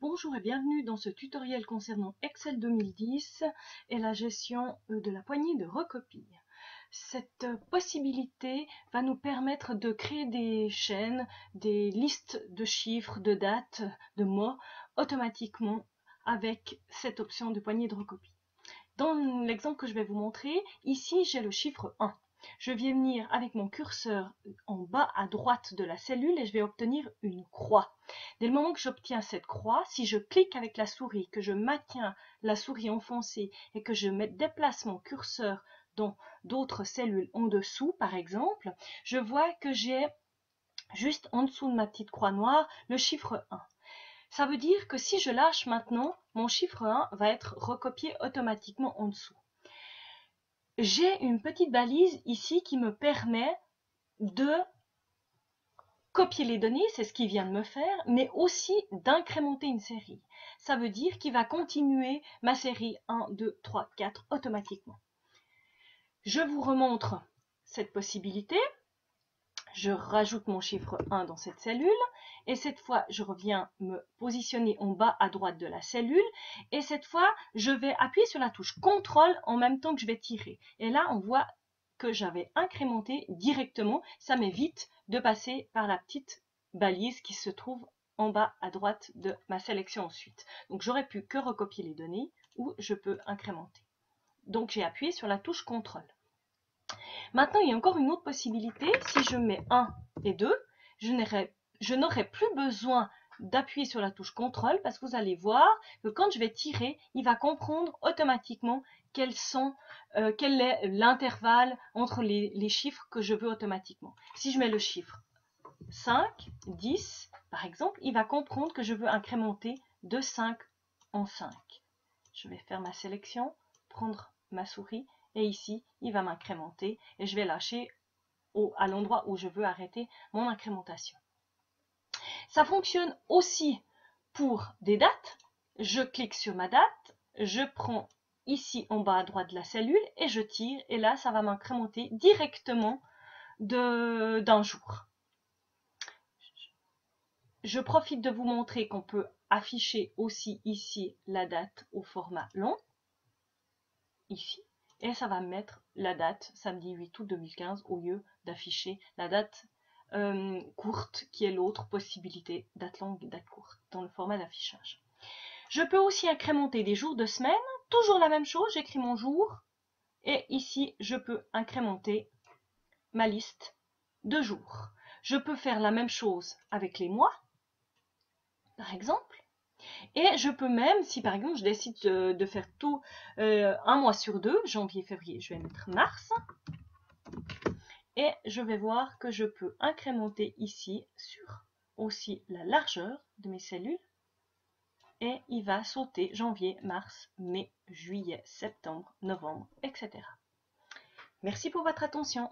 Bonjour et bienvenue dans ce tutoriel concernant Excel 2010 et la gestion de la poignée de recopie. Cette possibilité va nous permettre de créer des chaînes, des listes de chiffres, de dates, de mots automatiquement avec cette option de poignée de recopie. Dans l'exemple que je vais vous montrer, ici j'ai le chiffre 1. Je vais venir avec mon curseur en bas à droite de la cellule et je vais obtenir une croix. Dès le moment que j'obtiens cette croix, si je clique avec la souris, que je maintiens la souris enfoncée et que je déplace mon curseur dans d'autres cellules en dessous, par exemple, je vois que j'ai juste en dessous de ma petite croix noire le chiffre 1. Ça veut dire que si je lâche maintenant, mon chiffre 1 va être recopié automatiquement en dessous. J'ai une petite balise ici qui me permet de copier les données, c'est ce qu'il vient de me faire, mais aussi d'incrémenter une série. Ça veut dire qu'il va continuer ma série 1, 2, 3, 4 automatiquement. Je vous remontre cette possibilité. Je rajoute mon chiffre 1 dans cette cellule et cette fois je reviens me positionner en bas à droite de la cellule et cette fois je vais appuyer sur la touche CTRL en même temps que je vais tirer et là on voit que j'avais incrémenté directement. Ça m'évite de passer par la petite balise qui se trouve en bas à droite de ma sélection ensuite. Donc j'aurais pu que recopier les données ou je peux incrémenter. Donc j'ai appuyé sur la touche CTRL. Maintenant, il y a encore une autre possibilité. Si je mets 1 et 2, je n'aurai plus besoin d'appuyer sur la touche CTRL parce que vous allez voir que quand je vais tirer, il va comprendre automatiquement quel est l'intervalle entre les chiffres que je veux automatiquement. Si je mets le chiffre 5, 10, par exemple, il va comprendre que je veux incrémenter de 5 en 5. Je vais faire ma sélection, prendre ma souris et ici, il va m'incrémenter et je vais lâcher à l'endroit où je veux arrêter mon incrémentation. Ça fonctionne aussi pour des dates. Je clique sur ma date, je prends ici en bas à droite de la cellule et je tire et là, ça va m'incrémenter directement d'un jour. Je profite de vous montrer qu'on peut afficher aussi ici la date au format long, ici. Et ça va mettre la date samedi 8 août 2015 au lieu d'afficher la date courte qui est l'autre possibilité, date longue et date courte dans le format d'affichage. Je peux aussi incrémenter des jours de semaine, toujours la même chose, j'écris mon jour et ici je peux incrémenter ma liste de jours. Je peux faire la même chose avec les mois, par exemple. Et je peux même, si par exemple je décide de faire tout un mois sur deux, janvier, février, je vais mettre mars. Et je vais voir que je peux incrémenter ici sur aussi la largeur de mes cellules. Et il va sauter janvier, mars, mai, juillet, septembre, novembre, etc. Merci pour votre attention.